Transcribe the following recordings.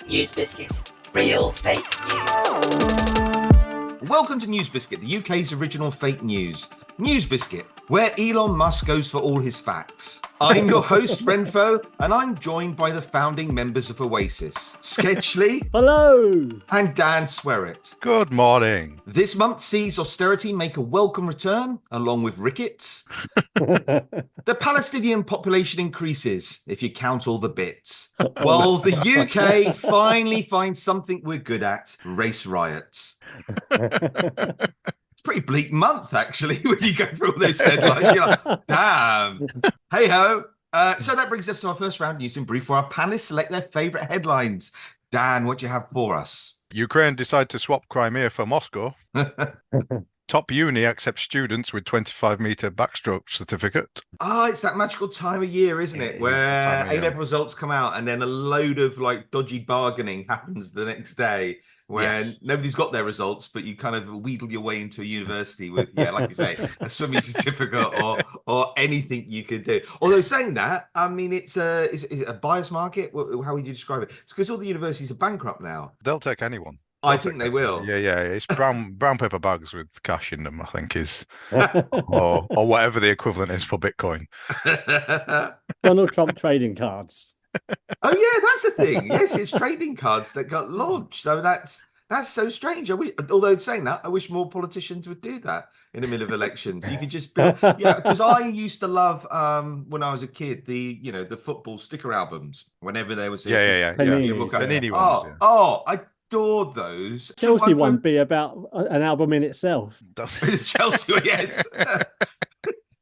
NewsBiscuit. Real fake news. Welcome to NewsBiscuit, the UK's original fake news. NewsBiscuit, where Elon Musk goes for all his facts. I'm your host, Wrenfoe, and I'm joined by the founding members of Oasis, Sketchley. Hello. And Dan Sweryt. Good morning. This month sees austerity make a welcome return, along with rickets. The Palestinian population increases, if you count all the bits. While the UK finally finds something we're good at, race riots. It's a pretty bleak month, actually, when you go through all those headlines. You're like, damn. Hey-ho. So that brings us to our first round news in brief, where our panelists select their favourite headlines. Dan, what do you have for us? Ukraine decide to swap Crimea for Moscow. Top uni accepts students with 25-metre backstroke certificate. It's that magical time of year, isn't it? Where A-level results come out and then a load of like dodgy bargaining happens the next day when nobody's got their results, but you kind of wheedle your way into a university with, like you say, a swimming certificate or anything you could do. Although saying that, I mean, is it a buyer's market? How would you describe it? It's because all the universities are bankrupt now. They'll take anyone. I think they will. Yeah. It's brown paper bags with cash in them, I think is, or whatever the equivalent is for Bitcoin. Donald Trump trading cards. Oh yeah, that's a thing. Yes, it's trading cards that got launched. So that's so strange. Although saying that, I wish more politicians would do that in the middle of elections. You could just because I used to love when I was a kid the football sticker albums. Whenever there was Panini ones, I adored those. Chelsea one be about an album in itself. Chelsea, yes.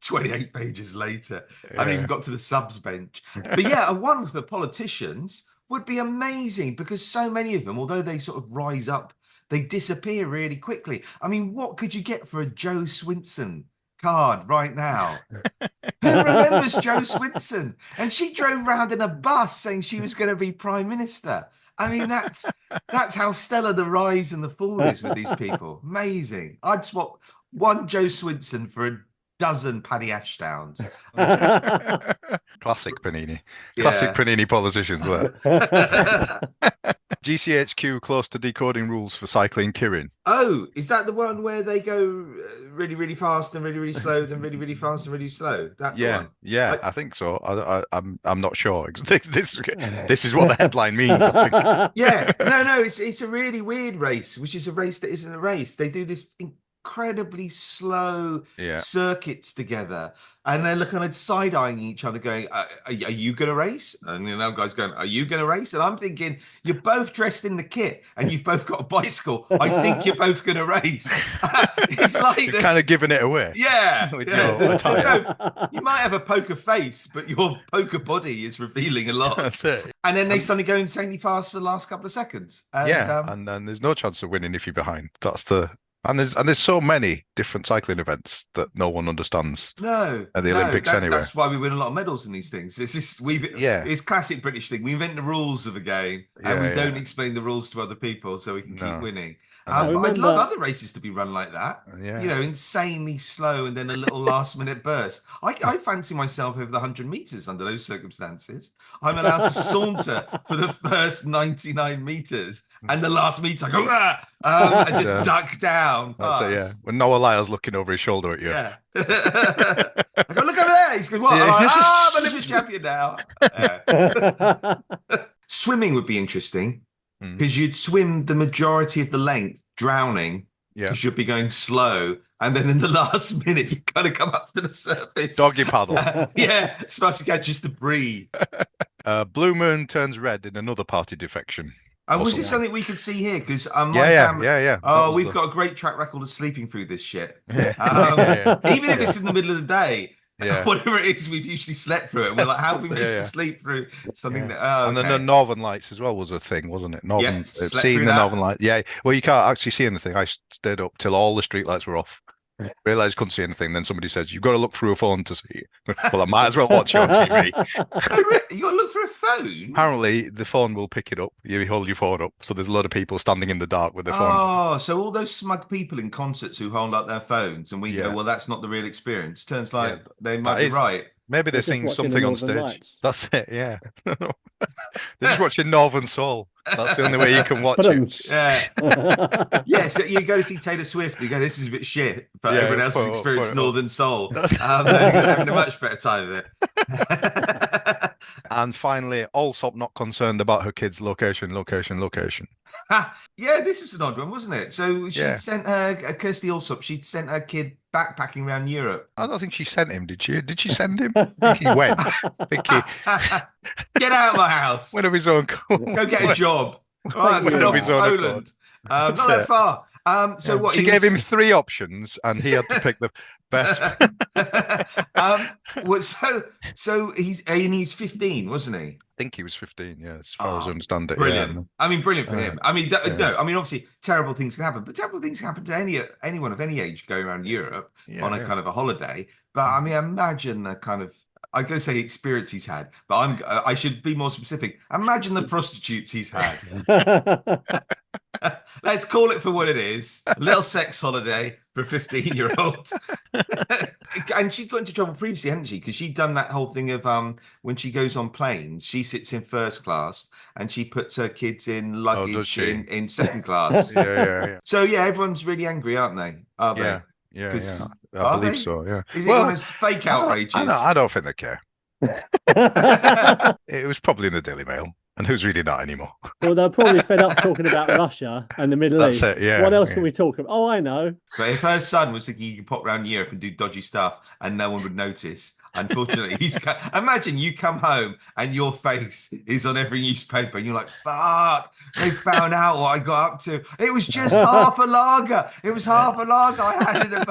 28 pages later. I haven't even got to the subs bench. But a one with the politicians would be amazing because so many of them, although they sort of rise up, they disappear really quickly. I mean, what could you get for a Joe Swinson card right now? Who remembers Joe Swinson? And she drove around in a bus saying she was going to be Prime Minister. I mean, that's how stellar the rise and the fall is with these people. Amazing. I'd swap one Joe Swinson for a dozen Paddy Ashtowns. Classic Panini. Classic Panini politicians there. GCHQ close to decoding rules for cycling Kirin. Oh, is that the one where they go really, really fast and really, really slow, then really, really fast and really slow? One? I think so. I'm not sure. This is what the headline means, I think. Yeah. No, it's a really weird race, which is a race that isn't a race. They do this incredibly slow circuits together, and they're looking at side-eyeing each other going, are you gonna race? And guys going, are you gonna race? And I'm thinking, you're both dressed in the kit and you've both got a bicycle. I think you're both gonna race. It's like you're kind of giving it away. You might have a poker face, but your poker body is revealing a lot. That's it. And then they suddenly go insanely fast for the last couple of seconds. And then there's no chance of winning if you're behind. And there's so many different cycling events that no one understands. At the Olympics anyway. That's why we win a lot of medals in these things. It's classic British thing. We invent the rules of a game and we don't explain the rules to other people so we can keep winning. I'd love other races to be run like that. Insanely slow and then a little last minute burst. I fancy myself over the 100 meters under those circumstances. I'm allowed to saunter for the first 99 meters. And the last meter, I go, and just duck down. That's it, when Noah Lyle's looking over his shoulder at you. I go, look over there. He's going, what? I'm like, I'm Olympic champion now. Swimming would be interesting because you'd swim the majority of the length, drowning, because you'd be going slow. And then in the last minute, you kind of come up to the surface. Doggy paddle. Supposed to get just to breathe. Blue Moon turns red in another party defection. Was this something we could see here? Because family, we've got a great track record of sleeping through this shit. Even if it's in the middle of the day, whatever it is, we've usually slept through it. And we're like, how have we managed to sleep through something that? And then the Northern Lights as well was a thing, wasn't it? Seeing the Northern Lights. Yeah. Well, you can't actually see anything. I stayed up till all the street lights were off. Realised couldn't see anything. Then somebody says, "You've got to look through a phone to see it." Well, I might as well watch it on TV. You got to look through a phone? Apparently, the phone will pick it up. You hold your phone up, so there's a lot of people standing in the dark with their phone. Oh, so all those smug people in concerts who hold up their phones, and we go, "Well, that's not the real experience." Turns like they might be right. Maybe they're seeing something on stage. Lights. That's it, yeah. They're just watching Northern Soul. That's the only way you can watch it. Yeah. Yeah, so you go to see Taylor Swift, you go, this is a bit shit, but everyone else has experienced Northern Soul. They're having a much better time of it. And finally, Allsop not concerned about her kids' location. Yeah, this was an odd one, wasn't it? So she'd sent her, Kirsty Allsop, she'd sent her kid backpacking around Europe. I don't think she sent him, did she? Did she send him? I think he went. Get out of my house. Went of his own. Go get a job. Right, went off Poland. Not that far. So what? She gave him 3 options, and he had to pick the best. So he's 15, wasn't he? I think he was 15. Yeah, as far as I understand it. Brilliant. Yeah. I mean, brilliant for him. I mean, no. I mean, obviously, terrible things can happen, but terrible things can happen to anyone of any age going around Europe on a kind of a holiday. But I mean, imagine the kind of. I go say experience he's had, but I should be more specific. Imagine the prostitutes he's had. Let's call it for what it is. A little sex holiday for a 15-year-old. And she'd got into trouble previously, hadn't she? Because she'd done that whole thing of when she goes on planes, she sits in first class and she puts her kids in luggage in second class. Yeah. So everyone's really angry, aren't they? Are they? Yeah. I believe so, yeah. Is it one of those fake outrages? I don't think they care. It was probably in the Daily Mail. And who's reading that anymore? Well, they're probably fed up talking about Russia and the Middle East. That's it, yeah. What else can we talk about? Oh, I know. But if her son was thinking you could pop around Europe and do dodgy stuff and no one would notice, unfortunately, imagine you come home and your face is on every newspaper and you're like, fuck, they found out what I got up to. It was just half a lager. It was half a lager. I had it.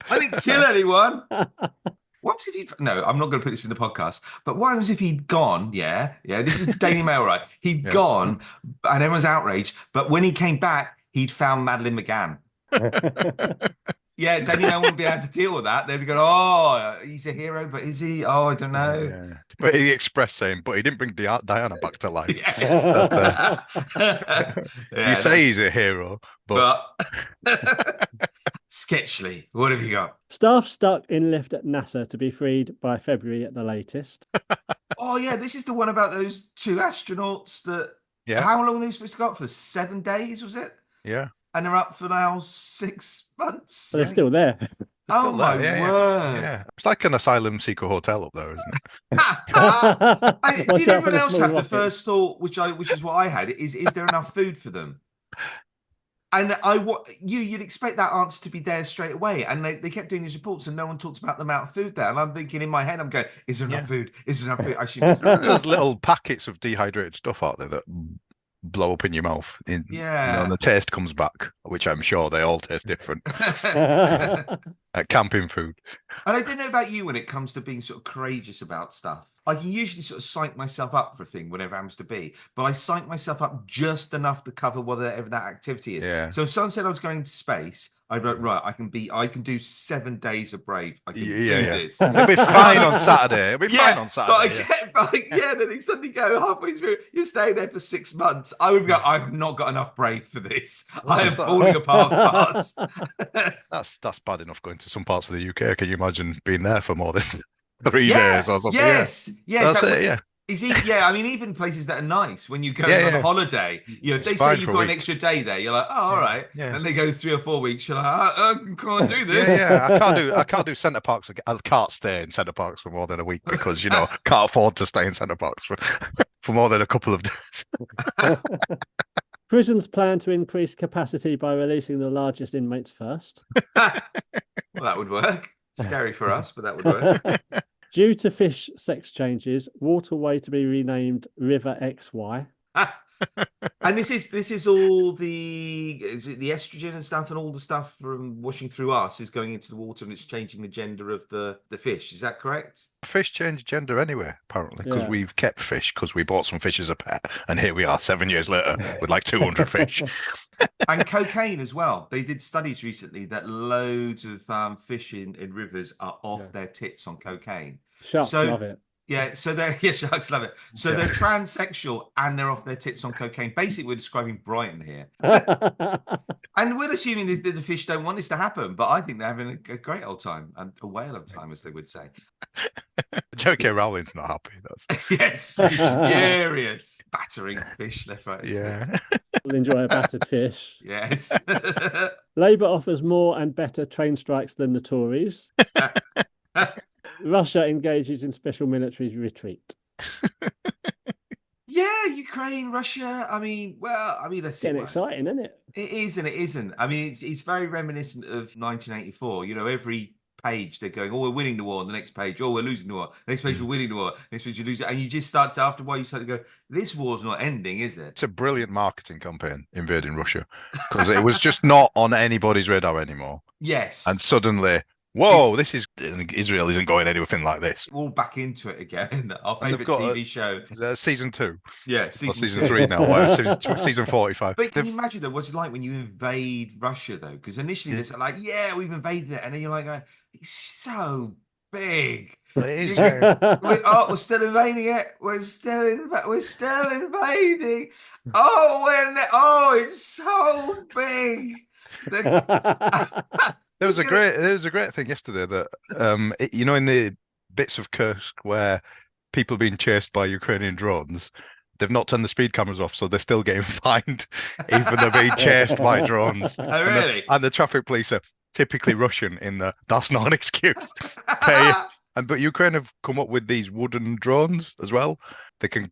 I didn't kill anyone. What was if he'd... No, I'm not going to put this in the podcast. But what was if he'd gone? Yeah. This is Daily Mail, right? He'd gone, and everyone's outraged. But when he came back, he'd found Madeleine McGann. Daily Mail wouldn't be able to deal with that. They'd be going, "Oh, he's a hero, but is he? Oh, I don't know." Yeah. But he expressed saying, "But he didn't bring Diana back to life." Yes. You say he's a hero, but... Sketchly, what have you got? Staff stuck in lift at NASA to be freed by February at the latest. Oh, yeah, this is the one about those 2 astronauts that... Yeah. How long were they supposed to go up for? 7 days, was it? Yeah. And they're up for now 6 months? But they're still there. Oh, my word. Yeah. It's like an asylum seeker hotel up there, isn't it? Did everyone else have the first thought, which is what I had, is there enough food for them? And you'd expect that answer to be there straight away. And they kept doing these reports and no one talks about the amount of food there. And I'm thinking in my head, I'm going, is there enough food? Is there enough food? I should... There's little packets of dehydrated stuff out there that blow up in your mouth. And the taste comes back, which I'm sure they all taste different. Camping food. And I don't know about you when it comes to being sort of courageous about stuff. I can usually sort of psych myself up for a thing, whatever it happens to be, but I psych myself up just enough to cover whatever that activity is. Yeah. So if someone said I was going to space, I'd be like, right, I can do 7 days of Brave. I can do this. It'll be fine on Saturday. It'll be fine on Saturday. Then you suddenly go halfway through, you're staying there for 6 months. I would go, I've not got enough Brave for this. I am falling apart fast. That's bad enough going to some parts of the UK. Can you imagine being there for more than 3 days or something? Yes. That's it, yeah. I mean, even places that are nice when you go on a holiday, if they say you've got an extra day there, you're like, oh, all right. Yeah. And they go 3 or 4 weeks, you're like, I can't do this. I can't do Centre Parks. I can't stay in Centre Parks for more than a week because can't afford to stay in Centre Parks for more than a couple of days. Prisons plan to increase capacity by releasing the largest inmates first. Well, that would work. Scary for us, but that would work. Due to fish sex changes, waterway to be renamed River XY. And this is all the estrogen and stuff, and all the stuff from washing through us is going into the water, and it's changing the gender of the fish. Is that correct? Fish change gender anyway, apparently, because we've kept fish because we bought some fish as a pet, and here we are 7 years later with like 200 fish. And cocaine as well. They did studies recently that loads of fish in rivers are off their tits on cocaine. Sharks love it. Yeah, so they're sharks love it. So they're transsexual and they're off their tits on cocaine. Basically, we're describing Brighton here. And we're assuming that the fish don't want this to happen, but I think they're having a great old time, and a whale of time, as they would say. J.K. Rowling's not happy. That's Yes, she's furious. Battering fish left, right, and yeah. We'll enjoy a battered fish. Yes. Labour offers more and better train strikes than the Tories. Russia engages in special military retreat. Yeah, Ukraine, Russia. I mean, that's Getting exciting, isn't it? It is and it isn't. I mean, it's very reminiscent of 1984. You know, every page they're going, "Oh, we're winning the war." The next page, "Oh, we're losing the war." Next page, we're winning the war. Next page, you lose it, and you just start to, after a while, you start to go, "This war's not ending, is it?" It's a brilliant marketing campaign, invading Russia, because it was just not on anybody's radar anymore. Yes. And suddenly, whoa, Israel isn't going anything like this. We're all back into it again. Our favourite TV show. Season 2. Yeah, season 3 now. Season 45. But can you imagine, though, what's it like when you invade Russia, though? Because initially they're like, yeah, we've invaded it. And then you're like, it's so big. It is. We're still invading it. We're still invading. Oh, it's so big. There was a great thing yesterday that in the bits of Kursk where people are being chased by Ukrainian drones, they've not turned the speed cameras off, so they're still getting fined, even though they're being chased by drones. Oh, really? And the traffic police are typically Russian in that that's not an excuse. But Ukraine have come up with these wooden drones as well. They can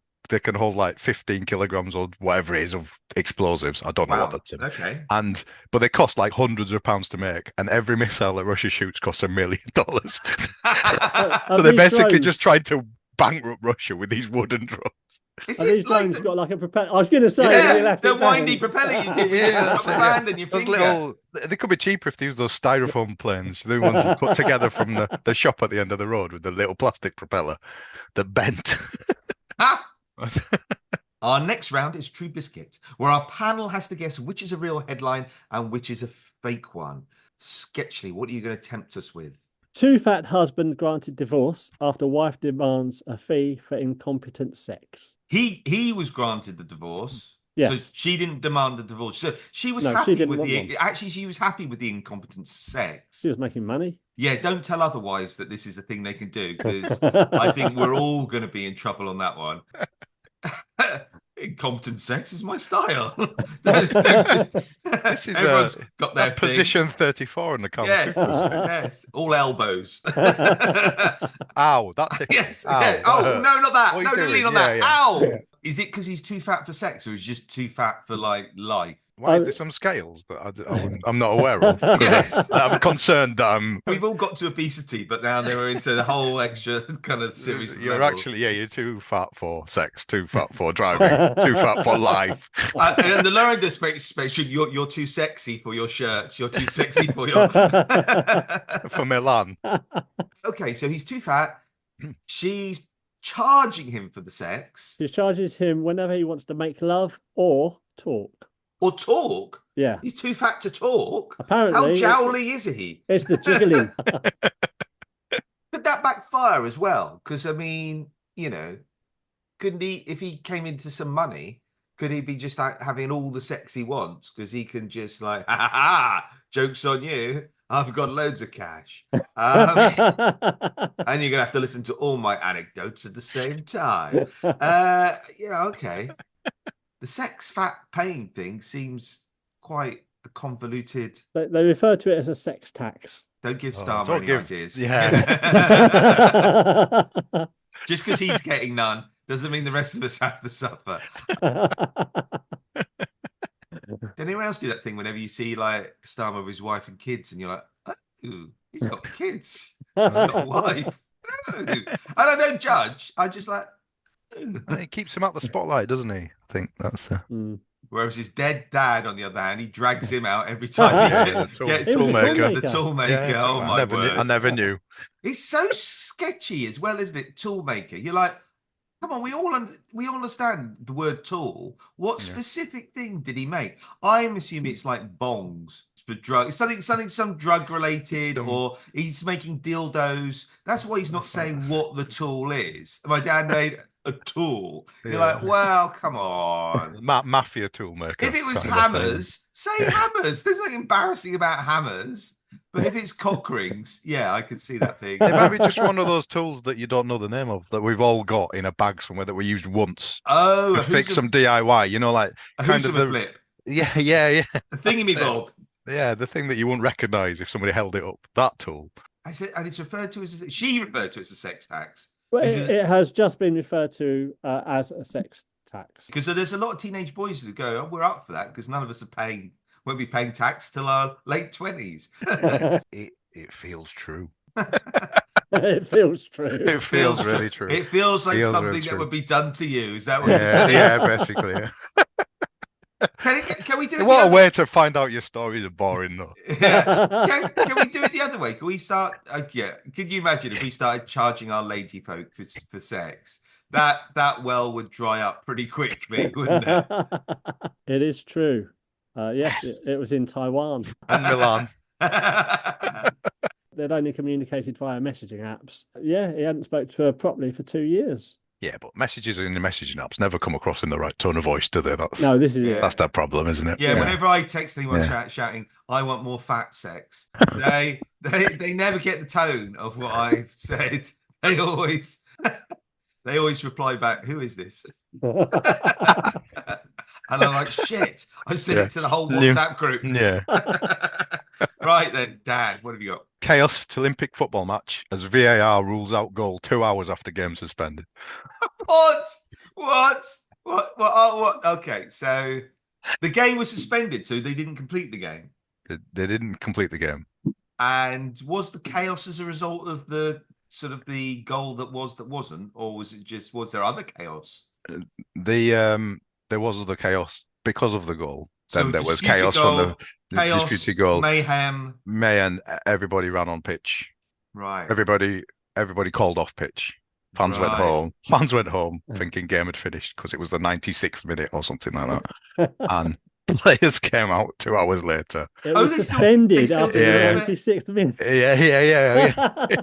hold like 15 kilograms or whatever it is of explosives. I don't know what that's in. Okay. But they cost like hundreds of pounds to make, and every missile that Russia shoots costs $1 million. So they basically just tried to bankrupt Russia with these wooden drones. Are these drones got like a propeller? I was going to say the windy propeller you did with your hand and your finger. They could be cheaper if they use those styrofoam planes, the ones you put together from the shop at the end of the road with the little plastic propeller that bent. Our next round is True Biscuit, where our panel has to guess which is a real headline and which is a fake one. Sketchly, what are you going to tempt us with? Too fat husband granted divorce after wife demands a fee for incompetent sex. He was granted the divorce. Yes. So she didn't demand the divorce. So she was happy with she was happy with the incompetent sex. She was making money. Yeah, don't tell other wives that this is the thing they can do, because I think we're all going to be in trouble on that one. Incompetent sex is my style. Everyone's got their position 34 in the conversation. Yes, all elbows. Ow, that's it. Yes. Ow, yeah. Oh no, not that. No, don't lean on that. Yeah. Ow. Yeah. Is it because he's too fat for sex, or is he just too fat for like life? Why is there some scales that I'm not aware of? Yes. I'm concerned that we've all got to obesity, but now they were into the whole extra kind of series. You're levels. You're too fat for sex, too fat for driving, too fat for life. And the lower end of the spectrum, you're too sexy for your shirts. You're too sexy for your for Milan. Okay, so he's too fat. She's charging him for the sex. She charges him whenever he wants to make love or talk. Or talk? Yeah. He's too fat to talk? Apparently. How jowly is he? It's the jiggling. Could that backfire as well? Because, I mean, couldn't he, if he came into some money, could he be just like having all the sex he wants? Because he can just like, joke's on you. I've got loads of cash. And you're going to have to listen to all my anecdotes at the same time. Yeah, okay. The sex fat paying thing seems quite a convoluted. They refer to it as a sex tax. Don't give Starmer any ideas. Yeah. Just because he's getting none doesn't mean the rest of us have to suffer. Did anyone else do that thing whenever you see like Starmer with his wife and kids, and you're like, oh, he's got kids. He's got a wife. Oh. And I don't judge. I just like. It keeps him out the spotlight, doesn't he? I think that's the. Whereas his dead dad, on the other hand, he drags him out every time he gets the toolmaker. The toolmaker. Yeah, oh my word! I never knew. It's so sketchy as well, isn't it? Toolmaker. You're like, come on, we all understand the word tool. What specific thing did he make? I'm assuming it's like bongs for drugs. Some drug related, or he's making dildos. That's why he's not saying what the tool is. My dad made a tool. You're like, well, come on. Mafia tool maker. If it was hammers, say hammers. There's nothing embarrassing about hammers. But if it's cock rings, yeah, I could see that thing. It might be just one of those tools that you don't know the name of, that we've all got in a bag somewhere that we used once. Oh, to fix some DIY, you know, like kind of the flip. Yeah. A thingy-me-bob. Yeah, the thing that you wouldn't recognise if somebody held it up. That tool. I said, and it's referred to as she referred to it as a sex tax. Well, it has just been referred to as a sex tax. Because there's a lot of teenage boys who go, "Oh, we're up for that," because none of us won't be paying tax till our late 20s. It feels true. It feels true. It feels really true. It feels like something that would be done to you. Is that what you're saying? Yeah, basically. Yeah. Can we do it? What a way to find out your stories are boring, though. Yeah. Can we do it the other way? Can we start? Can you imagine if we started charging our lady folk for sex? That well would dry up pretty quickly, wouldn't it? It is true. Yes, it was in Taiwan and Milan. They'd only communicated via messaging apps. Yeah, he hadn't spoke to her properly for 2 years. Yeah, but messages in the messaging apps never come across in the right tone of voice, do they? This is it. That's their problem, isn't it? Yeah, whenever I text anyone shouting, "I want more fat sex," they never get the tone of what I've said. They always reply back, "Who is this?" And I'm like, shit, I've sent it to the whole WhatsApp group. Yeah. Right then, Dad, what have you got? Chaos to Olympic football match as VAR rules out goal 2 hours after game suspended. What? Okay, so the game was suspended, so they didn't complete the game. They didn't complete the game. And was the chaos as a result of the sort of the goal that wasn't, or was there other chaos? There was other chaos because of the goal. Then So there was chaos from the disputed goal. Mayhem. Everybody ran on pitch. Right. Everybody called off pitch. Fans went home. Fans went home thinking game had finished because it was the 96th minute or something like that. And players came out 2 hours later. It was suspended after the 96th minute.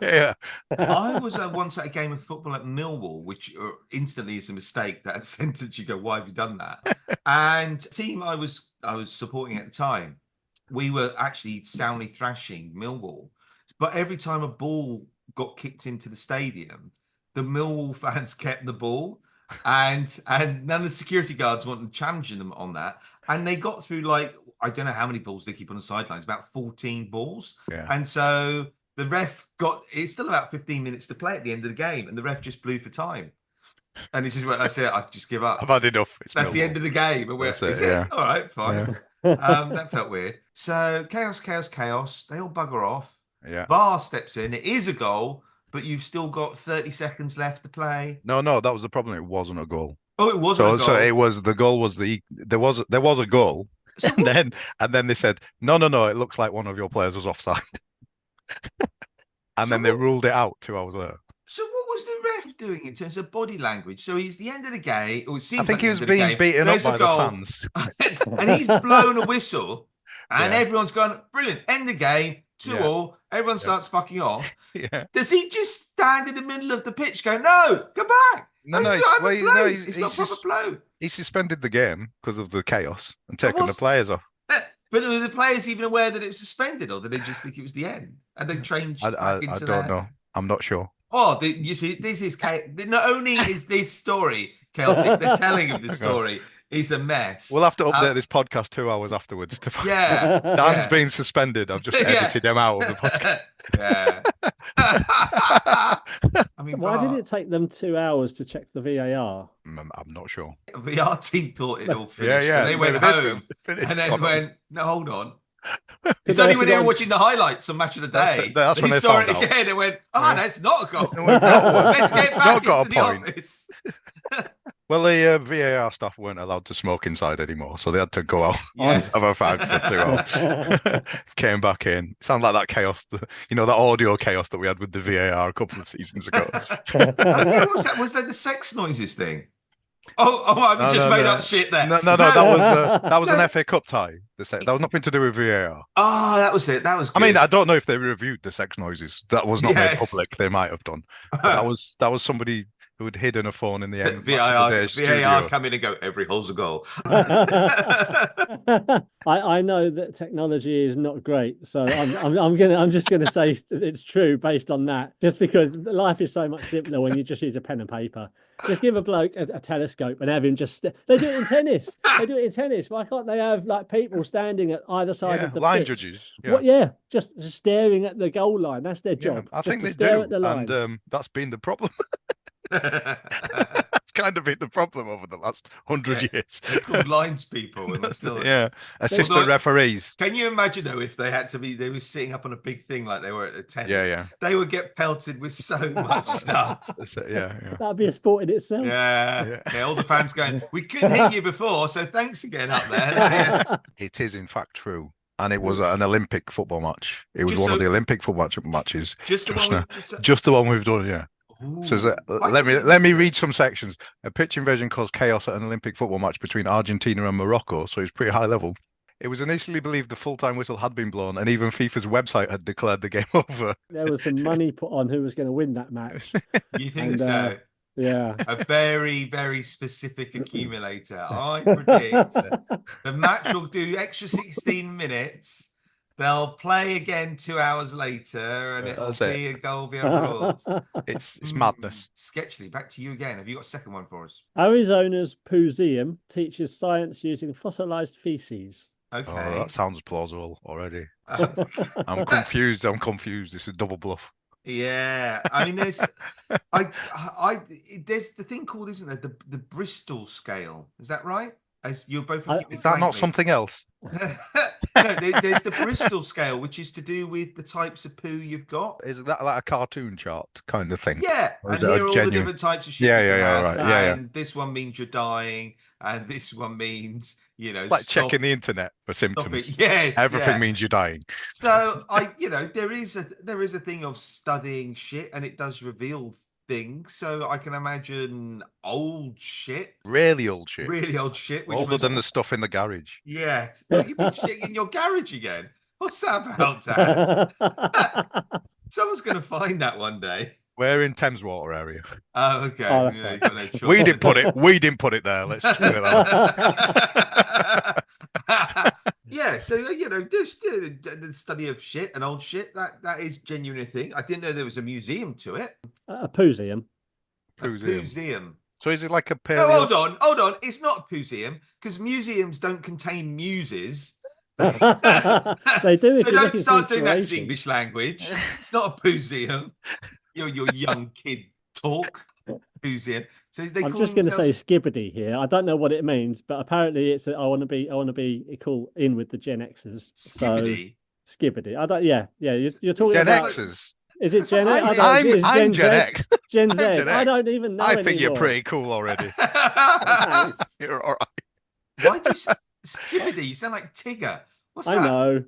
Yeah. I was once at a game of football at Millwall, which instantly is a mistake. That sentence, you go, "Why have you done that?" And the team I was supporting at the time, we were actually soundly thrashing Millwall. But every time a ball got kicked into the stadium, the Millwall fans kept the ball, and none of the security guards wanted challenging them on that. And they got through, like, I don't know how many balls they keep on the sidelines, about 14 balls. Yeah. And so the ref it's still about 15 minutes to play at the end of the game, and the ref just blew for time. And he says, "Well, that's it. I just give up. I've had enough. That's the end of the game." And That's it. All right, fine. That felt weird. So chaos. They all bugger off. Yeah. VAR steps in. It is a goal, but you've still got 30 seconds left to play. No, that was the problem. It wasn't a goal. Oh, it wasn't a goal. So it was the goal was there was a goal, so and then they said no. It looks like one of your players was offside, and then they ruled it out 2 hours later. So what was the ref doing in terms of body language? So he's the end of the game. Or it seems I think like he was being beaten up by the fans, and he's blown a whistle, and everyone's going, "Brilliant! End the game, 2-2." Everyone starts fucking off. Yeah. Does he just stand in the middle of the pitch, go, "No, go back"? It's not proper blow. He suspended the game because of the chaos and taken the players off. But were the players even aware that it was suspended, or did they just think it was the end? And they changed back into that? I don't know. I'm not sure. Oh, you see, this is not only is this story chaotic, the telling of the story is a mess. We'll have to update this podcast 2 hours afterwards. Dan's been suspended. I've just edited him out of the podcast. I mean, why did it take them 2 hours to check the VAR? I'm not sure. The VR team thought it all finished. Yeah. And they went home and then went, "No, hold on." It's only when they were watching the highlights on Match of the Day. That's when they saw it again and went, that's not a goal. Let's get back into the office. Well, the VAR staff weren't allowed to smoke inside anymore, so they had to go out and have a fag for 2 hours. Came back in. Sounds like that chaos, that audio chaos that we had with the VAR a couple of seasons ago. Was that the sex noises thing? I've just made up shit there. No, that was an FA Cup tie. That was nothing to do with VAR. Oh, that was it. That was good. I mean, I don't know if they reviewed the sex noises. That was not made public. They might have done. That was somebody who had hidden a phone in the end. VAR come in and go, every hole's a goal. I know that technology is not great, so I'm just gonna say it's true based on that. Just because life is so much simpler when you just use a pen and paper. Just give a bloke a telescope and have him just. They do it in tennis. They do it in tennis. Why can't they have like people standing at either side of the line pitch? Judges? Just staring at the goal line. That's their job. I think they stare do, at the line. and that's been the problem. That's kind of been the problem over the last 100 years. They're called lines people, and they're still assistant referees. Can you imagine though if they had to be? They were sitting up on a big thing like they were at the tennis. They would get pelted with so much stuff. That'd be a sport in itself. Yeah. All the fans going, "We couldn't hit you before, so thanks again up there." It is in fact true. And it was an Olympic football match. It was one of the Olympic football matches. Just the one we've done, yeah. Ooh, so let me read some sections. A pitch invasion caused chaos at an Olympic football match between Argentina and Morocco, so it's pretty high level. It was initially believed the full-time whistle had been blown, and even FIFA's website had declared the game over. There was some money put on who was going to win that match. You think so? Yeah. A very, very specific accumulator. I predict the match will do extra 16 minutes. They'll play again 2 hours later, and it'll be a goal via fraud. It's madness. Sketchy, back to you again. Have you got a second one for us? Arizona's Poo-seum teaches science using fossilized feces. Okay. Oh, that sounds plausible already. I'm confused. This is double bluff. Yeah, I mean, there's the thing called, isn't there, the Bristol scale? Is that right? As you're both. Is that not something else? No, there's the Bristol scale, which is to do with the types of poo you've got. Is that like a cartoon chart kind of thing? Yeah, and here are all the different types of shit. Right. And this one means you're dying, and this one means, like checking the internet for symptoms. Yes, everything means you're dying. So there is a thing of studying shit, and it does reveal things. So I can imagine old shit, really old shit, older than the stuff in the garage. Yeah, you've been shitting in your garage again. What's that about, Dad? Someone's going to find that one day. We're in Thames Water area. Oh, okay. No we didn't put it there. Let's put it that. Yeah, so just the study of shit and old shit, that is genuine thing. I didn't know there was a museum to it. A Poo-seum. Poo-seum. So is it like a paleo? No, hold on. It's not a Poo-seum because museums don't contain muses. They do. So don't start doing that to the English language. It's not a Poo-seum. Your young kid talk. Poo-seum. So I'm just going to say skibbity here. I don't know what it means, but apparently it's I want to be cool in with the Gen Xers. Skibbity. So skibbity. I don't. Yeah. You're talking Gen about Xers. Is it Gen X? I'm Gen X. Gen Z. I don't even know. I think you're pretty cool already. You're all right. Why do you skibbity? You sound like Tigger. What's that? I know.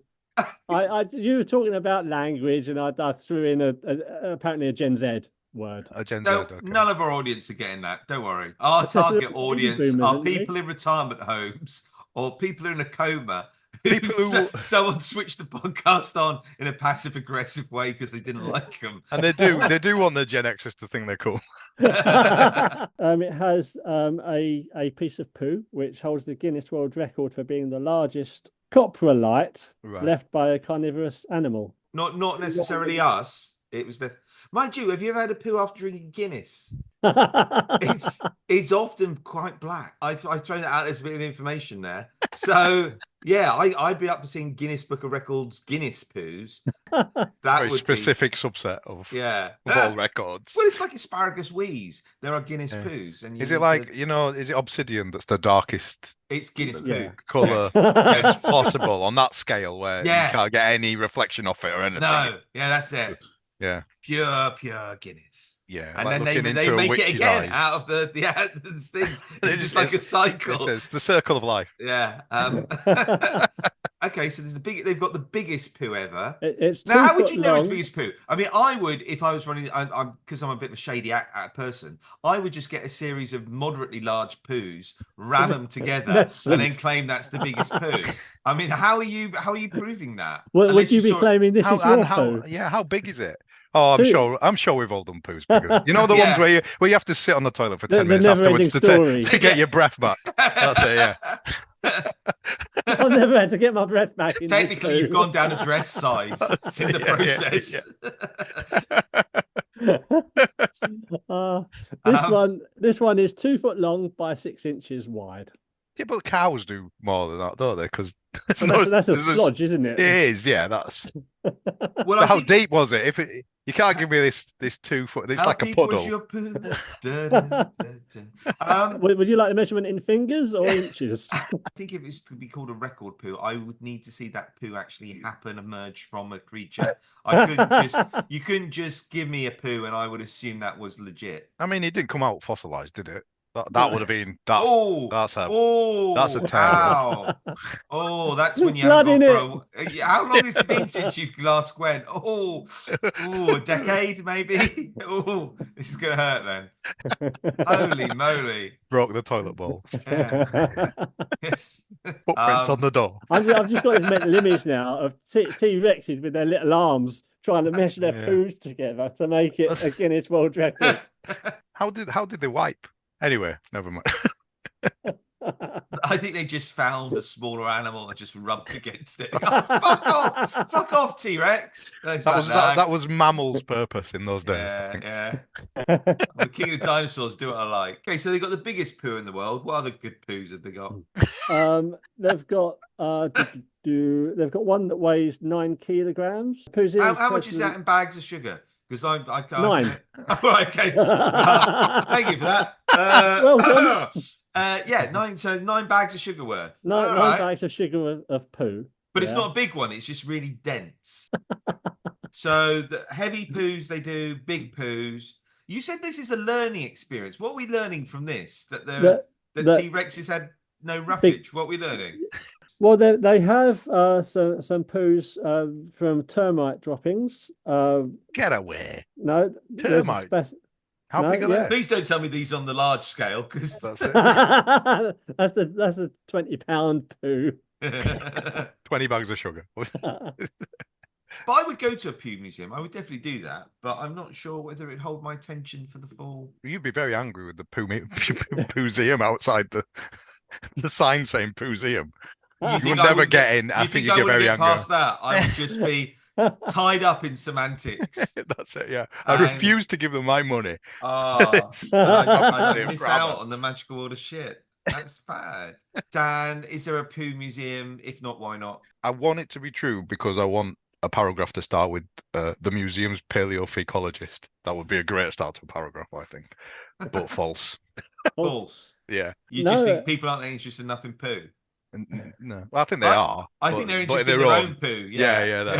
You were talking about language, and I threw in apparently a Gen Z word. None of our audience are getting that. Don't worry. Our target audience are people in retirement homes or people in a coma. Someone switched the podcast on in a passive aggressive way because they didn't like them, and they do want the Gen Xers to think they're cool. It has a piece of poo which holds the Guinness World Record for being the largest coprolite left by a carnivorous animal. Not necessarily us. It was the. Mind you, have you ever had a poo after drinking Guinness? It's often quite black. I've thrown that out as a bit of information there. So yeah, I'd be up for seeing Guinness Book of Records Guinness poos. That very specific subset of all records. Well, it's like asparagus wheeze. There are Guinness poos, and is it like is it obsidian that's the darkest? It's Guinness poo color as possible on that scale where you can't get any reflection off it or anything. No, that's it. Yeah, pure Guinness. Yeah, and like then they make it again out of the things. It's just like a cycle. It's the circle of life. Yeah. Okay, so they've got the biggest poo ever. It's now, how would 2 you foot know it's long. the biggest poo? I mean, I would, if I was running, because I'm a bit of a shady person, I would just get a series of moderately large poos, ram them together, and then claim that's the biggest poo. I mean, how are you proving that? Well, would you be claiming this is your poo? Yeah, how big is it? Oh, I'm sure we've all done poos because you know the ones where you have to sit on the toilet for 10 minutes afterwards to get your breath back. That's it, yeah. I've never had to get my breath back. Technically, you've gone down a dress size in the process. This one is 2 foot long by 6 inches wide. Yeah, but cows do more than that, don't they? Because that's a splodge, isn't it? It is, yeah. That's. Well, how deep was it? You can't give me this 2 foot. It's like a puddle. Was your poo? Would you like the measurement in fingers or inches? I think if it's to be called a record poo, I would need to see that poo actually emerge from a creature. You couldn't just give me a poo and I would assume that was legit. I mean, it didn't come out fossilized, did it? That would have been that's a wow. Oh, that's when you haven't gone for how long has it been since you last went? A decade maybe. This is gonna hurt then. Holy moly! Broke the toilet bowl. Yeah. Yes. Footprints on the door. I've just got this mental image now of T-Rexes with their little arms trying to mesh their poos together to make it a Guinness World Record. How did they wipe? Anyway, never mind. I think they just found a smaller animal and just rubbed against it. Oh, fuck off, T-Rex. That was mammals' purpose in those days. Yeah. The king of the dinosaurs do what I like. Okay, so they've got the biggest poo in the world. What other good poos have they got? They've got one that weighs 9 kilograms. How much is that in bags of sugar? Because I can't. 9. Right, okay. Thank you for that. Welcome. 9. So 9 bags of sugar worth. 9 bags of sugar of poo. But it's not a big one. It's just really dense. So the heavy poos they do, big poos. You said this is a learning experience. What are we learning from this? That T-Rexes had no roughage. What are we learning? Well, they have some poos from termite droppings. Get away! No, termite. How big are they? Please don't tell me these on the large scale, because that's it. that's a 20-pound poo. 20 bags of sugar. But I would go to a poo museum. I would definitely do that. But I'm not sure whether it'd hold my attention for the full. You'd be very angry with the Poo-seum outside the sign saying Poo-seum. You would never get in. I think you get very angry. Past that, I would just be tied up in semantics. That's it. Yeah, I refuse to give them my money. I miss out on the magical world of shit. That's bad. Dan, is there a poo museum? If not, why not? I want it to be true because I want a paragraph to start with the museum's paleothecologist. That would be a great start to a paragraph, I think. But false. False. Yeah. You just think people aren't interested enough in poo? No, well, I think they are. I think they're interested in their own poo. Yeah.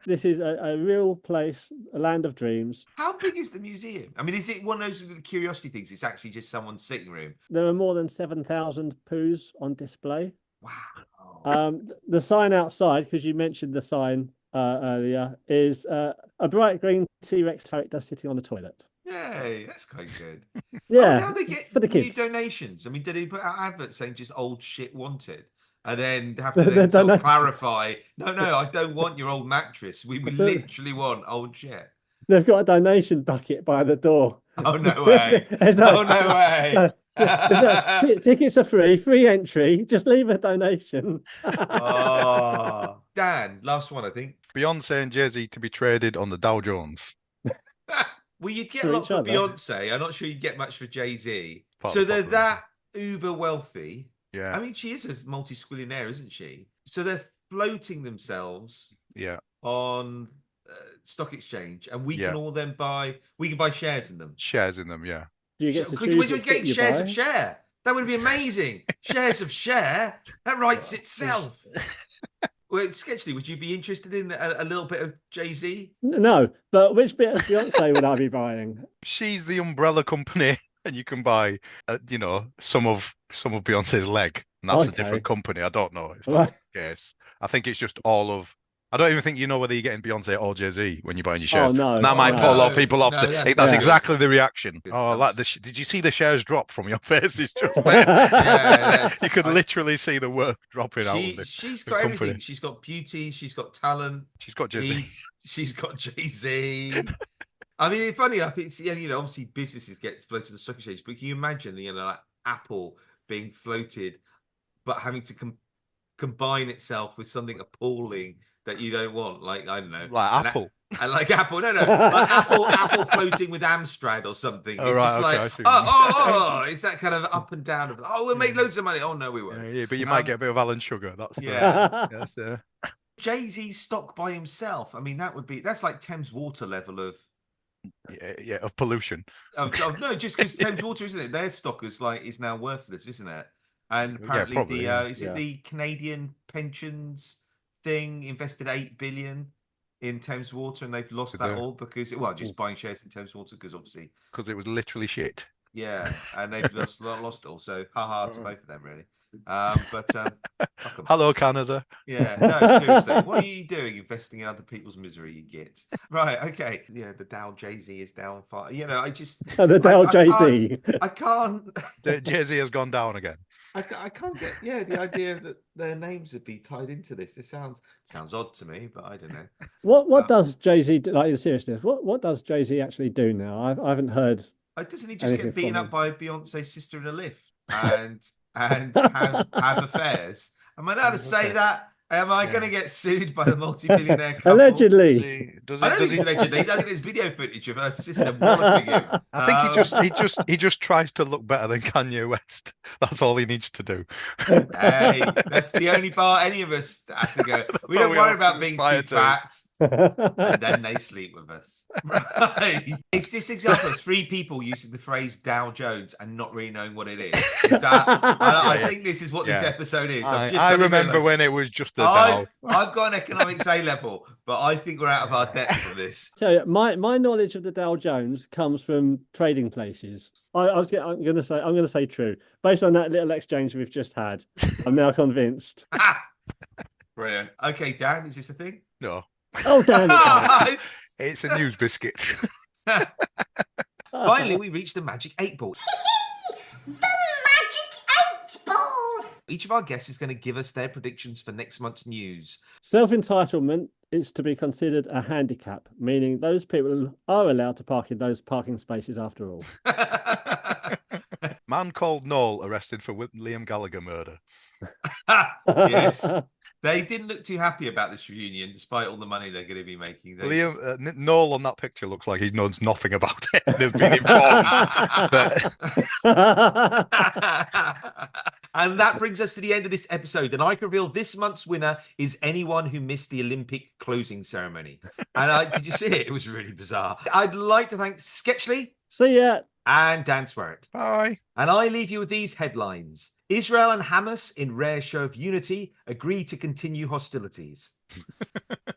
This is a real place, a land of dreams. How big is the museum? I mean, is it one of those curiosity things? It's actually just someone's sitting room. There are more than 7,000 poos on display. Wow. The sign outside, because you mentioned the sign earlier, is a bright green T-Rex character sitting on the toilet. Yay, that's quite good. Yeah, now they get for the kids. New donations. I mean, did he put out adverts saying just old shit wanted? And then have to then sort of clarify, no, I don't want your old mattress. We literally want old shit. They've got a donation bucket by the door. Oh, no way. No way. Tickets are free entry. Just leave a donation. Dan, last one, I think. Beyonce and Jay-Z to be traded on the Dow Jones. Well, you'd get a lot for Beyonce. I'm not sure you'd get much for Jay-Z. So they're that uber wealthy. Yeah. I mean, she is a multi-squillionaire, isn't she? So they're floating themselves on stock exchange, and we can all then buy shares in them. Shares in them, yeah. Do you get to choose what getting shares of share? That would be amazing. Shares of share. That writes itself. Well, Sketchley, would you be interested in a little bit of Jay-Z? No, but which bit of Beyonce would I be buying? She's the umbrella company, and you can buy, some of Beyonce's leg. and that's a different company. I don't know if that's the case. I think it's just all of. I don't even think you know whether you're getting Beyonce or Jay-Z when you're buying your shares. Oh, no. And that might put a lot of people off. That's exactly the reaction. Oh, like did you see the shares drop from your face? It's just there. You could literally see the work dropping out of it. She's got everything. She's got beauty. She's got talent. She's got Jay-Z. She's got Jay-Z. I mean, it's funny enough. It's obviously businesses get floated to the stock exchange, but can you imagine like Apple being floated, but having to combine itself with something appalling that you don't want, like I don't know, like Apple. And like Apple, no, like Apple floating with Amstrad or something. Oh, it's right, just like, it's that kind of up and down of, we'll make loads of money. Oh no, we won't. Yeah, but you might get a bit of Alan Sugar. That's Jay-Z's stock by himself. I mean, that's like Thames Water level of of pollution. No, just because Thames Water, isn't it? Their stock is now worthless, isn't it? And apparently the Canadian pensions thing invested 8 billion in Thames Water, and they've lost that all because just buying shares in Thames Water because it was literally shit. Yeah, and they've lost it all. So to both of them, really. Hello, Canada. Yeah, no, seriously, what are you doing investing in other people's misery? You get right, okay. Yeah, the Dow Jay-Z is down 5. I just the Dow Jay-Z. I can't. The Jay-Z has gone down again. I can't get the idea that their names would be tied into this. This sounds odd to me, but I don't know. What does Jay-Z do? Like in seriousness, what does Jay-Z actually do now? I haven't heard. Doesn't he just get beaten up by Beyonce's sister in a lift and have affairs? Am I allowed to say that? Am I going to get sued by the multi-billionaire couple? Allegedly. I don't think it's allegedly. I think there's video footage of her sister walloping him. I think he just tries to look better than Kanye West. That's all he needs to do. Hey, that's the only part any of us have to go. We don't worry about being too fat. And then they sleep with us. Right. It's this example of 3 people using the phrase Dow Jones and not really knowing what it is. I think this is what this episode is. I remember when it was just a Dow. I've got an economics A level, but I think we're out of our depth for this. So my knowledge of the Dow Jones comes from trading places. I'm going to say true. Based on that little exchange we've just had, I'm now convinced. Brilliant. Okay, Dan, is this a thing? No. Oh, damn it. It's a NewsBiscuit. Finally, we reached the magic 8 ball. The magic 8 ball! Each of our guests is going to give us their predictions for next month's news. Self-entitlement is to be considered a handicap, meaning those people are allowed to park in those parking spaces after all. Man called Noel arrested for Liam Gallagher murder. Yes. They didn't look too happy about this reunion, despite all the money they're going to be making. Noel on that picture looks like he knows nothing about it. They've been informed. And that brings us to the end of this episode. And I can reveal this month's winner is anyone who missed the Olympic closing ceremony. And did you see it? It was really bizarre. I'd like to thank Sketchly. See ya. And Dan Sweryt. Bye. And I leave you with these headlines. Israel and Hamas, in rare show of unity, agree to continue hostilities.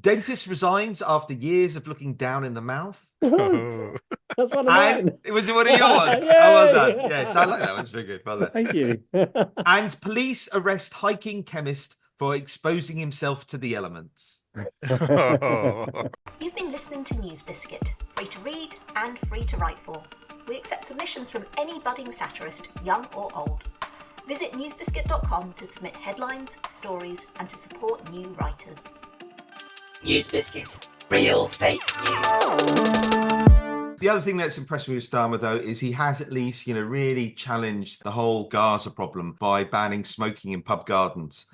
Dentist resigns after years of looking down in the mouth. That's one of mine. Was it one of your ones? Oh, well done. Yes, I like that one. It's very good. Well done. Thank you. And police arrest hiking chemist for exposing himself to the elements. You've been listening to NewsBiscuit, free to read and free to write for. We accept submissions from any budding satirist, young or old. Visit newsbiscuit.com to submit headlines, stories, and to support new writers. NewsBiscuit. Real fake news. The other thing that's impressed me with Starmer, though, is he has at least, really challenged the whole Gaza problem by banning smoking in pub gardens.